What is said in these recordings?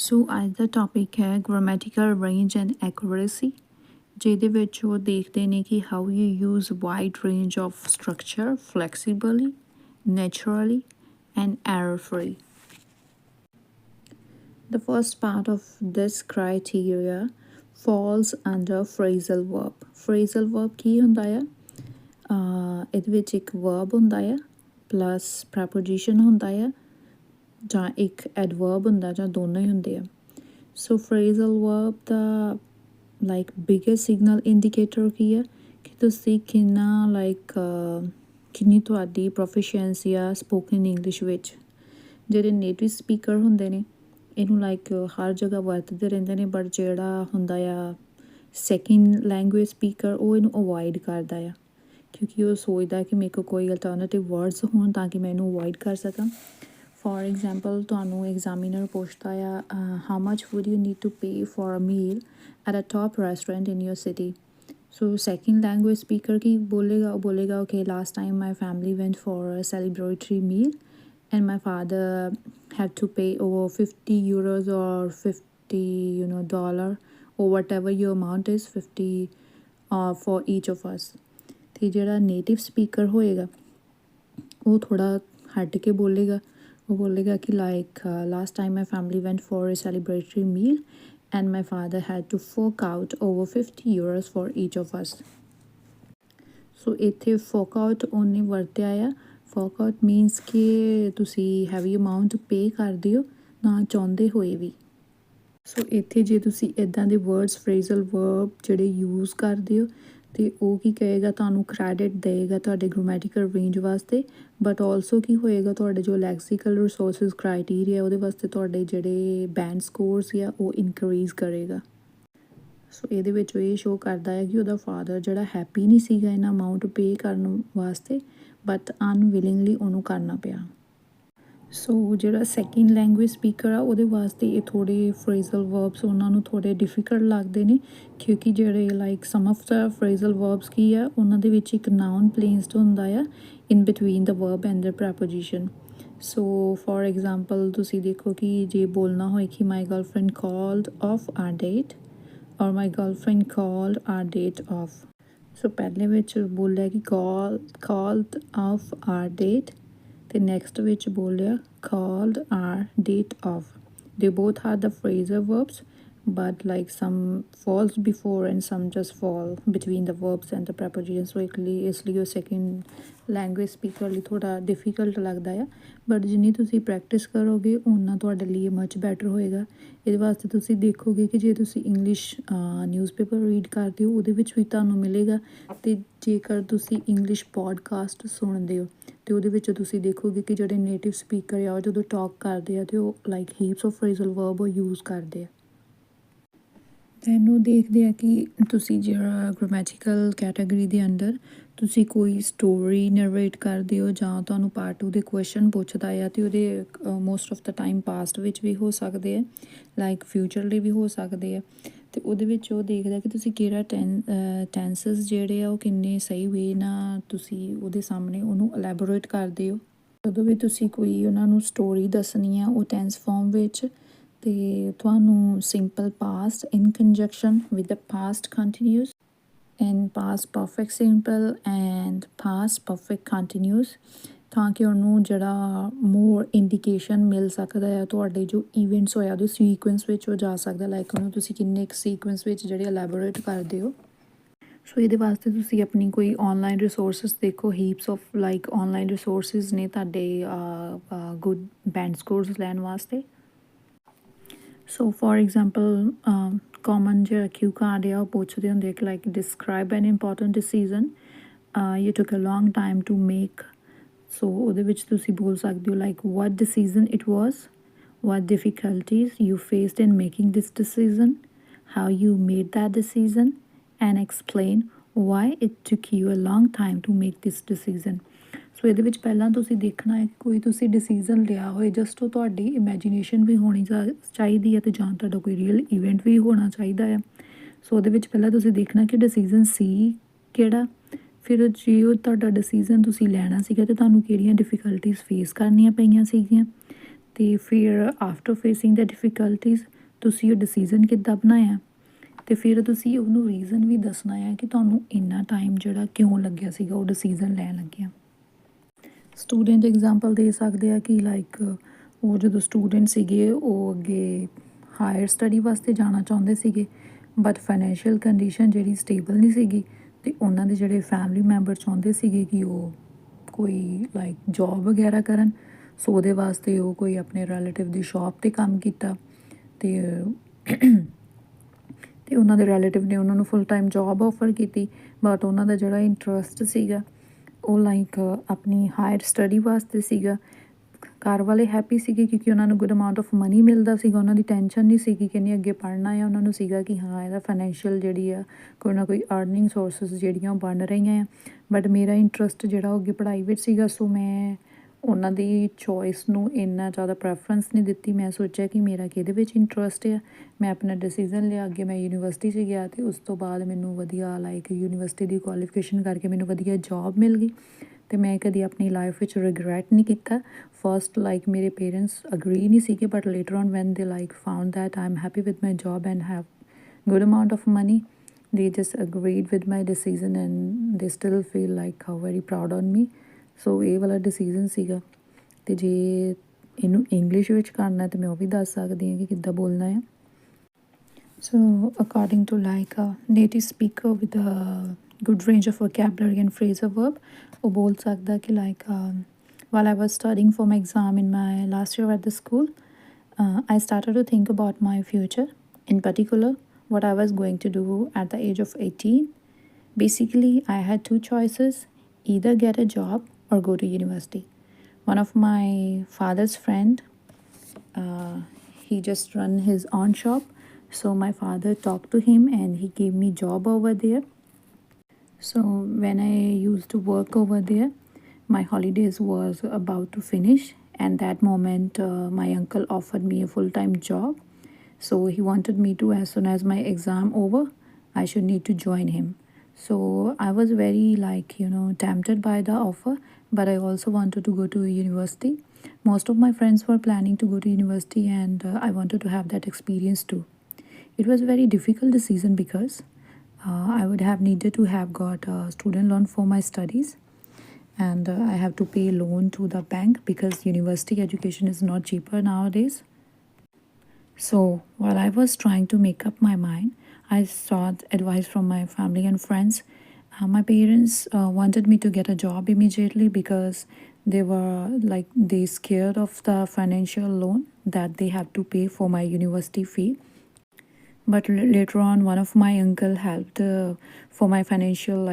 ਸੋ ਅੱਜ ਦਾ ਟੌਪਿਕ ਹੈ ਗ੍ਰਾਮੈਟੀਕਲ ਰੇਂਜ ਐਂਡ ਐਕੂਰੇਸੀ, ਜਿਹਦੇ ਵਿੱਚ ਉਹ ਦੇਖਦੇ ਨੇ ਕਿ how you use wide range of structure flexibly, naturally and error free. The first part of this criteria falls under phrasal verb. Phrasal verb ਕੀ ਹੁੰਦਾ ਆ? ਇਹਦੇ ਵਿੱਚ ਇੱਕ verb ਹੁੰਦਾ ਆ ਪਲੱਸ preposition ਹੁੰਦਾ ਆ ਜਾਂ ਇੱਕ ਐਡਵਰਬ ਹੁੰਦਾ ਜਾਂ ਦੋਨੋਂ ਹੀ ਹੁੰਦੇ ਆ। ਸੋ ਫਰੇਜ਼ਲ ਵਰਬ ਦਾ ਲਾਈਕ ਬਿਗੇਸਟ ਸਿਗਨਲ ਇੰਡੀਕੇਟਰ ਕੀ ਆ ਕਿ ਤੁਸੀਂ ਕਿੰਨੀ ਤੁਹਾਡੀ ਪ੍ਰੋਫੀਸ਼ੀਐਂਸੀ ਆ ਸਪੋਕਨ ਇੰਗਲਿਸ਼ ਵਿੱਚ। ਜਿਹੜੇ ਨੇਟਿਵ ਸਪੀਕਰ ਹੁੰਦੇ ਨੇ ਇਹਨੂੰ ਹਰ ਜਗ੍ਹਾ ਵਰਤਦੇ ਰਹਿੰਦੇ ਨੇ, ਬਟ ਜਿਹੜਾ ਹੁੰਦਾ ਆ ਸੈਕਿੰਡ ਲੈਂਗੁਏਜ ਸਪੀਕਰ ਉਹ ਇਹਨੂੰ ਅਵੋਇਡ ਕਰਦਾ ਆ, ਕਿਉਂਕਿ ਉਹ ਸੋਚਦਾ ਕਿ ਮੇਰੇ ਕੋਲ ਕੋਈ ਅਲਟਰਨੇਟਿਵ ਵਰਡਸ ਹੋਣ ਤਾਂ ਕਿ ਮੈਂ ਇਹਨੂੰ ਅਵੋਇਡ ਕਰ ਸਕਾਂ। ਫੋਰ ਐਗਜ਼ਾਮਪਲ ਤੁਹਾਨੂੰ ਐਗਜ਼ਾਮੀਨਰ ਪੁੱਛਦਾ ਆ how much would you need to pay for a meal at a top restaurant in your city. So second language speaker ਕੀ ਬੋਲੇਗਾ? ਉਹ ਬੋਲੇਗਾ okay last time my family went for a celebratory meal and my father had to pay over 50 euros or 50 dollar or whatever your amount is, 50 for each of us. ਤੇ ਜਿਹੜਾ native speaker ਹੋਏਗਾ ਉਹ ਥੋੜ੍ਹਾ ਹਟ ਕੇ ਬੋਲੇਗਾ। ਉਹ ਬੋਲੇਗਾ ਕਿ last time my family went for a celebratory meal and my father had to fork out over 50 euros for each of us. ਸੋ ਇੱਥੇ fork out ਉਹਨੇ ਵਰਤਿਆ ਆ। fork out ਮੀਨਸ ਕਿ ਤੁਸੀਂ ਹੈਵੀ ਅਮਾਊਂਟ ਪੇ ਕਰਦੇ ਹੋ ਨਾ ਚਾਹੁੰਦੇ ਹੋਏ ਵੀ। ਸੋ ਇੱਥੇ ਜੇ ਤੁਸੀਂ ਇੱਦਾਂ ਦੇ ਵਰਡਸ ਫਰੇਜ਼ਲ ਵਰਬ ਜਿਹੜੇ ਯੂਜ਼ ਕਰਦੇ ਹੋ ਅਤੇ ਉਹ ਕੀ ਕਹੇਗਾ, ਤੁਹਾਨੂੰ ਕ੍ਰੈਡਿਟ ਦੇਵੇਗਾ ਤੁਹਾਡੇ ਗ੍ਰਾਮੈਟੀਕਲ ਰੇਂਜ ਵਾਸਤੇ, ਬਟ ਆਲਸੋ ਕੀ ਹੋਏਗਾ ਤੁਹਾਡੇ ਜੋ ਲੈਕਸੀਕਲ ਰਿਸੋਰਸਿਸ ਕ੍ਰਾਈਟੀਰੀਆ ਉਹਦੇ ਵਾਸਤੇ ਤੁਹਾਡੇ ਜਿਹੜੇ ਬੈਂਡ ਸਕੋਰਸ ਆ ਉਹ ਇਨਕਰੀਜ਼ ਕਰੇਗਾ। ਸੋ ਇਹਦੇ ਵਿੱਚ ਇਹ ਸ਼ੋਅ ਕਰਦਾ ਹੈ ਕਿ ਉਹਦਾ ਫਾਦਰ ਜਿਹੜਾ ਹੈਪੀ ਨਹੀਂ ਸੀਗਾ ਇਹਨਾਂ ਅਮਾਊਂਟ ਪੇ ਕਰਨ ਵਾਸਤੇ, ਬਟ ਅਨਵਿਲਿੰਗਲੀ ਉਹਨੂੰ ਕਰਨਾ ਪਿਆ। ਸੋ ਜਿਹੜਾ ਸੈਕਿੰਡ ਲੈਂਗੁਏਜ ਸਪੀਕਰ ਆ ਉਹਦੇ ਵਾਸਤੇ ਇਹ ਥੋੜ੍ਹੇ ਫਰੇਜ਼ਲ ਵਰਬਸ ਉਹਨਾਂ ਨੂੰ ਥੋੜ੍ਹੇ ਡਿਫੀਕਲਟ ਲੱਗਦੇ ਨੇ, ਕਿਉਂਕਿ ਜਿਹੜੇ some of the phrasal verbs ਕੀ ਆ ਉਹਨਾਂ ਦੇ ਵਿੱਚ ਇੱਕ ਨਾਊਨ ਪਲੇਸਡ ਹੁੰਦਾ ਆ in between the verb and the preposition. So for example ਤੁਸੀਂ ਦੇਖੋ ਕਿ ਜੇ ਬੋਲਣਾ ਹੋਏ ਕਿ my girlfriend called off her date or my girlfriend called her date off. So ਪਹਿਲੇ ਵਿੱਚ ਬੋਲਿਆ ਕਿ ਕਾਲਡ ਆਫ ਆਰ ਡੇਟ ਅਤੇ ਨੈਕਸਟ ਵਿੱਚ ਬੋਲਿਆ called her date off. They both are the phrasal verbs, but some falls before and some just fall between the verbs and the prepositions. So ਇਸ ਲਈ ਉਹ ਸੈਕਿੰਡ ਲੈਂਗੁਏਜ ਸਪੀਕਰ ਲਈ ਥੋੜ੍ਹਾ difficult ਲੱਗਦਾ ਆ, ਬਟ ਜਿੰਨੀ ਤੁਸੀਂ ਪ੍ਰੈਕਟਿਸ ਕਰੋਗੇ ਓਨਾ ਤੁਹਾਡੇ ਲਈ ਮਚ ਬੈਟਰ ਹੋਏਗਾ। ਇਹਦੇ ਵਾਸਤੇ ਤੁਸੀਂ ਦੇਖੋਗੇ ਕਿ ਜੇ ਤੁਸੀਂ ਇੰਗਲਿਸ਼ ਨਿਊਜ਼ਪੇਪਰ ਰੀਡ ਕਰਦੇ ਹੋ ਉਹਦੇ ਵਿੱਚ ਵੀ ਤੁਹਾਨੂੰ ਮਿਲੇਗਾ, ਅਤੇ ਜੇਕਰ ਤੁਸੀਂ ਇੰਗਲਿਸ਼ ਪੋਡਕਾਸਟ ਸੁਣਦੇ ਹੋ ਅਤੇ ਉਹਦੇ ਵਿੱਚ ਤੁਸੀਂ ਦੇਖੋਗੇ ਕਿ ਜਿਹੜੇ ਨੇਟਿਵ ਸਪੀਕਰ ਆ ਉਹ ਜਦੋਂ ਟਾਕ ਕਰਦੇ ਆ ਅਤੇ ਉਹ ਹੀਪਸ ਆਫ ਫਰੇਜ਼ਲ ਵਰਬ ਉਹ ਯੂਜ਼ ਕਰਦੇ ਆ। ਦੈਨ ਉਹ ਦੇਖਦੇ ਆ ਕਿ ਤੁਸੀਂ ਜਿਹੜਾ ਗ੍ਰਾਮੈਟੀਕਲ ਕੈਟਾਗਰੀ ਦੇ ਅੰਡਰ ਤੁਸੀਂ ਕੋਈ ਸਟੋਰੀ ਨਰੇਟ ਕਰਦੇ ਹੋ ਜਾਂ ਤੁਹਾਨੂੰ ਪਾਰਟ 2 ਦੇ ਕੁਐਸਚਨ ਪੁੱਛਦਾ ਆ, ਅਤੇ ਉਹਦੇ most of the time past ਵਿੱਚ ਵੀ ਹੋ ਸਕਦੇ ਆ ਫਿਊਚਰ ਲਈ ਵੀ ਹੋ ਸਕਦੇ ਆ, ਅਤੇ ਉਹਦੇ ਵਿੱਚ ਉਹ ਦੇਖਦਾ ਕਿ ਤੁਸੀਂ ਕਿਹੜਾ ਟੈਂਸਸ ਜਿਹੜੇ ਆ ਉਹ ਕਿੰਨੇ ਸਹੀ ਵੇ ਨਾਲ ਤੁਸੀਂ ਉਹਦੇ ਸਾਹਮਣੇ ਉਹਨੂੰ ਐਲੈਬੋਰੇਟ ਕਰਦੇ ਹੋ। ਜਦੋਂ ਵੀ ਤੁਸੀਂ ਕੋਈ ਉਹਨਾਂ ਨੂੰ ਸਟੋਰੀ ਦੱਸਣੀ ਆ ਉਹ ਟੈਂਸ ਫੋਰਮ ਵਿੱਚ, ਅਤੇ ਤੁਹਾਨੂੰ simple past in conjunction with the past continuous and past perfect simple and past perfect continuous, ਤਾਂ ਕਿ ਉਹਨੂੰ ਜਿਹੜਾ ਮੋਰ ਇੰਡੀਕੇਸ਼ਨ ਮਿਲ ਸਕਦਾ ਆ ਤੁਹਾਡੇ ਜੋ ਇਵੈਂਟਸ ਹੋਇਆ ਉਹਦੇ ਸੀਕੁਐਂਸ ਵਿੱਚ ਉਹ ਜਾ ਸਕਦਾ, ਉਹਨੂੰ ਤੁਸੀਂ ਕਿੰਨੇ ਇੱਕ ਸੀਕੁਐਂਸ ਵਿੱਚ ਜਿਹੜੇ ਐਲੈਬੋਰੇਟ ਕਰਦੇ ਹੋ। ਸੋ ਇਹਦੇ ਵਾਸਤੇ ਤੁਸੀਂ ਆਪਣੀ ਕੋਈ ਔਨਲਾਈਨ ਰਿਸੋਰਸਿਸ ਦੇਖੋ, ਹੀਪਸ ਆਫ ਔਨਲਾਈਨ ਰਿਸੋਰਸਿਸ ਨੇ ਤੁਹਾਡੇ ਗੁੱਡ ਬੈਂਡ ਸਕੋਰਸ ਲੈਣ ਵਾਸਤੇ। ਸੋ ਫੋਰ ਐਗਜ਼ਾਮਪਲ ਕਾਮਨ ਜਿਹੜਾ ਕਿਊ ਕਾਰਡ ਆ ਉਹ ਪੁੱਛਦੇ ਹੁੰਦੇ ਕਿ describe an important decision you took a long time to make. So ਉਹਦੇ ਵਿੱਚ ਤੁਸੀਂ ਬੋਲ ਸਕਦੇ ਹੋ what decision it was, what difficulties you faced in making this decision, how you made that decision, and explain why it took you a long time to make this decision. ਸੋ ਇਹਦੇ ਵਿੱਚ ਪਹਿਲਾਂ ਤੁਸੀਂ ਦੇਖਣਾ ਹੈ ਕਿ ਕੋਈ ਤੁਸੀਂ ਡਿਸੀਜ਼ਨ ਲਿਆ ਹੋਏ, ਜਸਟ ਉਹ ਤੁਹਾਡੀ ਇਮੈਜੀਨੇਸ਼ਨ ਵੀ ਹੋਣੀ ਚਾਹੀਦੀ ਹੈ ਅਤੇ ਜਾਂ ਤੁਹਾਡਾ ਕੋਈ ਰੀਅਲ ਇਵੈਂਟ ਵੀ ਹੋਣਾ ਚਾਹੀਦਾ ਹੈ। ਸੋ ਉਹਦੇ ਵਿੱਚ ਪਹਿਲਾਂ ਤੁਸੀਂ ਦੇਖਣਾ ਕਿ ਡਿਸੀਜ਼ਨ ਸੀ ਕਿਹੜਾ, ਫਿਰ ਜੇ ਉਹ ਤੁਹਾਡਾ ਡਿਸੀਜ਼ਨ ਤੁਸੀਂ ਲੈਣਾ ਸੀਗਾ ਅਤੇ ਤੁਹਾਨੂੰ ਕਿਹੜੀਆਂ ਡਿਫੀਕਲਟੀਜ਼ ਫੇਸ ਕਰਨੀਆਂ ਪਈਆਂ ਸੀਗੀਆਂ, ਅਤੇ ਫਿਰ ਆਫਟਰ ਫੇਸਿੰਗ ਦ ਡਿਫੀਕਲਟੀਜ਼ ਤੁਸੀਂ ਉਹ ਡਿਸੀਜ਼ਨ ਕਿੱਦਾਂ ਬਣਾਇਆ ਅਤੇ ਫਿਰ ਤੁਸੀਂ ਉਹਨੂੰ ਰੀਜ਼ਨ ਵੀ ਦੱਸਣਾ ਹੈ ਕਿ ਤੁਹਾਨੂੰ ਇੰਨਾ ਟਾਈਮ ਜਿਹੜਾ ਕਿਉਂ ਲੱਗਿਆ ਸੀਗਾ ਉਹ ਡਿਸੀਜ਼ਨ ਲੈਣ ਲੱਗਿਆ। ਸਟੂਡੈਂਟ ਐਗਜ਼ਾਮਪਲ ਦੇ ਸਕਦੇ ਆ ਕਿ ਲਾਈਕ ਉਹ ਜਦੋਂ ਸਟੂਡੈਂਟ ਸੀਗੇ ਉਹ ਅੱਗੇ ਹਾਇਰ ਸਟੱਡੀ ਵਾਸਤੇ ਜਾਣਾ ਚਾਹੁੰਦੇ ਸੀਗੇ, ਬਟ ਫਾਈਨੈਂਸ਼ੀਅਲ ਕੰਡੀਸ਼ਨ ਜਿਹੜੀ ਸਟੇਬਲ ਨਹੀਂ ਸੀਗੀ ਅਤੇ ਉਹਨਾਂ ਦੇ ਜਿਹੜੇ ਫੈਮਿਲੀ ਮੈਂਬਰ ਚਾਹੁੰਦੇ ਸੀਗੇ ਕਿ ਉਹ ਕੋਈ ਲਾਈਕ ਜੋਬ ਵਗੈਰਾ ਕਰਨ। ਸੋ ਉਹਦੇ ਵਾਸਤੇ ਉਹ ਕੋਈ ਆਪਣੇ ਰਿਲੇਟਿਵ ਦੀ ਸ਼ੌਪ 'ਤੇ ਕੰਮ ਕੀਤਾ ਅਤੇ ਉਹਨਾਂ ਦੇ ਰਿਲੇਟਿਵ ਨੇ ਉਹਨਾਂ ਨੂੰ ਫੁੱਲ ਟਾਈਮ ਜੋਬ ਆਫਰ ਕੀਤੀ, ਬਟ ਉਹਨਾਂ ਦਾ ਜਿਹੜਾ ਇੰਟਰਸਟ ਸੀਗਾ ਉਹ ਲਾਈਕ ਆਪਣੀ ਹਾਇਰ ਸਟੱਡੀ ਵਾਸਤੇ ਸੀਗਾ। ਘਰ ਵਾਲੇ ਹੈਪੀ ਸੀਗੇ ਕਿਉਂਕਿ ਉਹਨਾਂ ਨੂੰ ਗੁੱਡ ਅਮਾਊਂਟ ਆਫ ਮਨੀ ਮਿਲਦਾ ਸੀਗਾ, ਉਹਨਾਂ ਦੀ ਟੈਨਸ਼ਨ ਨਹੀਂ ਸੀਗੀ ਕਿ ਨਹੀਂ ਅੱਗੇ ਪੜ੍ਹਨਾ ਆ। ਉਹਨਾਂ ਨੂੰ ਸੀਗਾ ਕਿ ਹਾਂ ਇਹਦਾ ਫਾਈਨੈਂਸ਼ੀਅਲ ਜਿਹੜੀ ਆ ਕੋਈ ਨਾ ਕੋਈ ਅਰਨਿੰਗ ਸੋਰਸਿਸ ਜਿਹੜੀਆਂ ਉਹ ਬਣ ਰਹੀਆਂ ਆ। ਬਟ ਮੇਰਾ ਇੰਟਰਸਟ ਜਿਹੜਾ ਉਹ ਅੱਗੇ ਪੜ੍ਹਾਈ ਵਿੱਚ ਸੀਗਾ, ਸੋ ਮੈਂ ਉਹਨਾਂ ਦੀ ਚੋਇਸ ਨੂੰ ਇੰਨਾ ਜ਼ਿਆਦਾ ਪ੍ਰੈਫਰੈਂਸ ਨਹੀਂ ਦਿੱਤੀ। ਮੈਂ ਸੋਚਿਆ ਕਿ ਮੇਰਾ ਕਿਹਦੇ ਵਿੱਚ ਇੰਟਰਸਟ ਆ, ਮੈਂ ਆਪਣਾ ਡਿਸੀਜ਼ਨ ਲਿਆ। ਅੱਗੇ ਮੈਂ ਯੂਨੀਵਰਸਿਟੀ 'ਚ ਗਿਆ ਅਤੇ ਉਸ ਤੋਂ ਬਾਅਦ ਮੈਨੂੰ ਵਧੀਆ ਲਾਈਕ ਯੂਨੀਵਰਸਿਟੀ ਦੀ ਕੁਆਲੀਫਿਕੇਸ਼ਨ ਕਰਕੇ ਮੈਨੂੰ ਵਧੀਆ ਜੋਬ ਮਿਲ ਗਈ ਅਤੇ ਮੈਂ ਕਦੀ ਆਪਣੀ ਲਾਈਫ ਵਿੱਚ ਰਿਗਰੈਟ ਨਹੀਂ ਕੀਤਾ। ਫਸਟ ਲਾਈਕ ਮੇਰੇ ਪੇਰੈਂਟਸ ਅਗਰੀ ਨਹੀਂ ਸੀਗੇ, but later on when they like found that I am happy with my job and have good amount of money, they just agreed with my decision and they still feel like how very proud on me। ਸੋ ਇਹ ਵਾਲਾ decision ਸੀਗਾ। ਅਤੇ ਜੇ ਇਹਨੂੰ English ਵਿੱਚ ਕਰਨਾ ਤਾਂ ਮੈਂ ਉਹ ਵੀ ਦੱਸ ਸਕਦੀ ਹਾਂ ਕਿ ਕਿੱਦਾਂ ਬੋਲਣਾ ਆ। So according to like native speaker with good range of vocabulary and phrasal verb, ਉਹ ਬੋਲ ਸਕਦਾ ਕਿ like while I was studying for my exam in my last year at the school, I started to think about my future, in particular what I was going to do at the age of 18. Basically, I had two choices, either get a job or go to university. One of my father's friend, he just run his own shop, so my father talked to him and he gave me job over there. So when I used to work over there, my holidays was about to finish, and that moment my uncle offered me a full-time job. So he wanted me to, as soon as my exam over, I should need to join him. So I was very like tempted by the offer, but I also wanted to go to university. Most of my friends were planning to go to university, and I wanted to have that experience too. It was a very difficult decision because I would have needed to have got a student loan for my studies, and I have to pay loan to the bank because university education is not cheaper nowadays. So while I was trying to make up my mind, I sought advice from my family and friends. My parents wanted me to get a job immediately because they were like they scared of the financial loan that they have to pay for my university fee. But later on, one of my uncle helped for my financial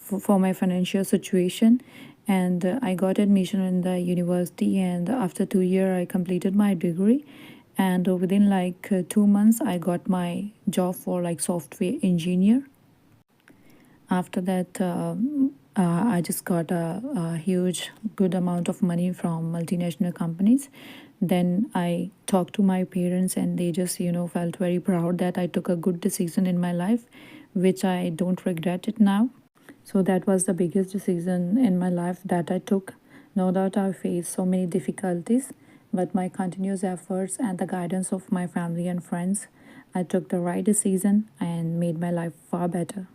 for my financial situation, and I got admission in the university, and after 2 years I completed my degree, and within like 2 months I got my job for like software engineer. After that I just got a huge good amount of money from multinational companies. Then I talked to my parents and they just felt very proud that I took a good decision in my life, which I don't regret it now. So that was the biggest decision in my life that I took. No doubt I faced so many difficulties, but my continuous efforts and the guidance of my family and friends, I took the right decision and made my life far better.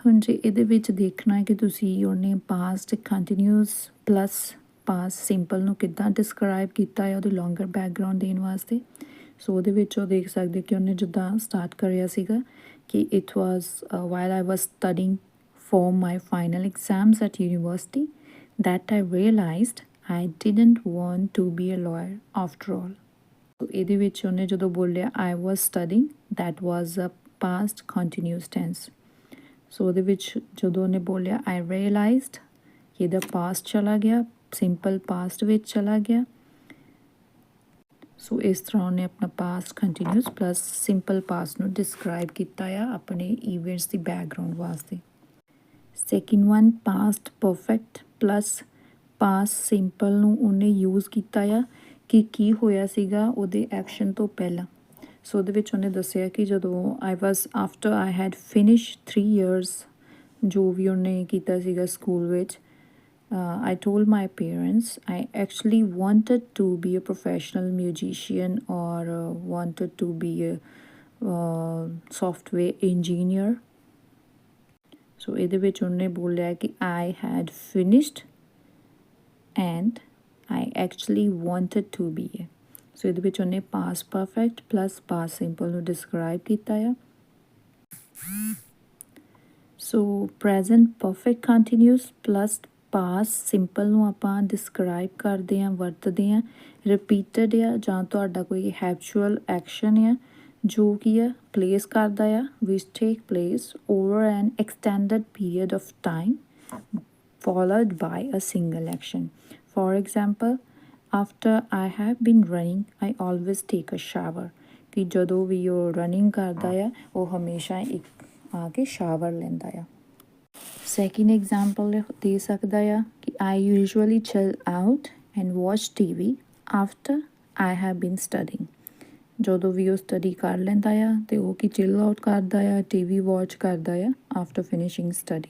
ਹੁਣ ਜੇ ਇਹਦੇ ਵਿੱਚ ਦੇਖਣਾ ਹੈ ਕਿ ਤੁਸੀਂ ਉਹਨੇ past continuous plus past simple ਨੂੰ ਕਿੱਦਾਂ ਡਿਸਕਰਾਈਬ ਕੀਤਾ ਹੈ ਉਹਦੀ ਲੌਂਗਰ ਬੈਕਗਰਾਊਂਡ ਦੇਣ ਵਾਸਤੇ। ਸੋ ਉਹਦੇ ਵਿੱਚ ਉਹ ਦੇਖ ਸਕਦੇ ਕਿ ਉਹਨੇ ਜਿੱਦਾਂ ਸਟਾਰਟ ਕਰਿਆ ਸੀਗਾ ਕਿ it was while I was studying for my final exams at university that I realised I didn't want to be a liar after all. So ਇਹਦੇ ਵਿੱਚ ਉਹਨੇ ਜਦੋਂ ਬੋਲਿਆ I was studying that was a past continuous tense. So ਉਹਦੇ ਵਿੱਚ ਜਦੋਂ ਉਹਨੇ ਬੋਲਿਆ ਆਈ ਰੀਅਲਾਈਜ਼ਡ ਕਿ ਇਹਦਾ ਪਾਸਟ ਚਲਾ ਗਿਆ, ਸਿੰਪਲ ਪਾਸਟ ਵਿੱਚ ਚਲਾ ਗਿਆ। ਸੋ ਇਸ ਤਰ੍ਹਾਂ ਉਹਨੇ ਆਪਣਾ past continuous plus simple past ਨੂੰ ਡਿਸਕਰਾਈਬ ਕੀਤਾ ਆ ਆਪਣੇ ਈਵੈਂਟਸ ਦੀ ਬੈਕਗਰਾਊਂਡ ਵਾਸਤੇ। Second one past perfect plus past simple ਨੂੰ ਉਹਨੇ ਯੂਜ਼ ਕੀਤਾ ਆ ਕਿ ਕੀ ਹੋਇਆ ਸੀਗਾ ਉਹਦੇ ਐਕਸ਼ਨ ਤੋਂ ਪਹਿਲਾਂ। ਸੋ ਉਹਦੇ ਵਿੱਚ ਉਹਨੇ ਦੱਸਿਆ ਕਿ ਜਦੋਂ I was after I had finish 3 years ਜੋ ਵੀ ਉਹਨੇ ਕੀਤਾ ਸੀਗਾ ਸਕੂਲ ਵਿੱਚ, I told my parents I actually wanted to be a professional musician or wanted to be a software engineer. So ਇਹਦੇ ਵਿੱਚ ਉਹਨੇ ਬੋਲਿਆ ਕਿ I had finished and I actually wanted to be. So ਇਹਦੇ ਵਿੱਚ ਉਹਨੇ past perfect plus past simple ਨੂੰ describe ਕੀਤਾ ਆ. So present perfect continuous plus past simple ਨੂੰ ਆਪਾਂ describe ਕਰਦੇ ਹਾਂ, ਵਰਤਦੇ ਹਾਂ. repeated ਆ ਜਾਂ ਤੁਹਾਡਾ ਕੋਈ habitual action ਆ ਜੋ ਕੀ ਆ place ਕਰਦਾ ਆ which take place over an extended period of time followed by a single action. For example, after I have been running I always take a shower. ਕਿ ਜਦੋਂ ਵੀ ਉਹ ਰਨਿੰਗ ਕਰਦਾ ਆ ਉਹ ਹਮੇਸ਼ਾ ਇੱਕ ਆ ਕੇ ਸ਼ਾਵਰ ਲੈਂਦਾ ਆ. ਸੈਕਿੰਡ ਐਗਜ਼ਾਮਪਲ ਦੇ ਸਕਦਾ ਆ ਕਿ I usually chill out and watch TV after I have been studying. ਜਦੋਂ ਵੀ ਉਹ ਸਟੱਡੀ ਕਰ ਲੈਂਦਾ ਆ ਅਤੇ ਉਹ ਕੀ ਚਿਲ ਆਊਟ ਕਰਦਾ ਆ, TV ਵਾਚ ਕਰਦਾ ਆ ਆਫਟਰ ਫਿਨਿਸ਼ਿੰਗ ਸਟੱਡੀ.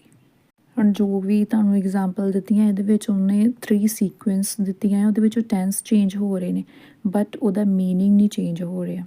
ਹੁਣ ਜੋ ਵੀ ਤੁਹਾਨੂੰ ਐਗਜ਼ਾਮਪਲ ਦਿੱਤੀਆਂ ਇਹਦੇ ਵਿੱਚ ਉਹਨੇ 3 ਸੀਕੁਐਂਸ ਦਿੱਤੀਆਂ ਉਹਦੇ ਵਿੱਚ ਟੈਂਸ ਚੇਂਜ ਹੋ ਰਹੇ ਨੇ ਬਟ ਉਹਦਾ ਮੀਨਿੰਗ ਨਹੀਂ ਚੇਂਜ ਹੋ ਰਿਹਾ.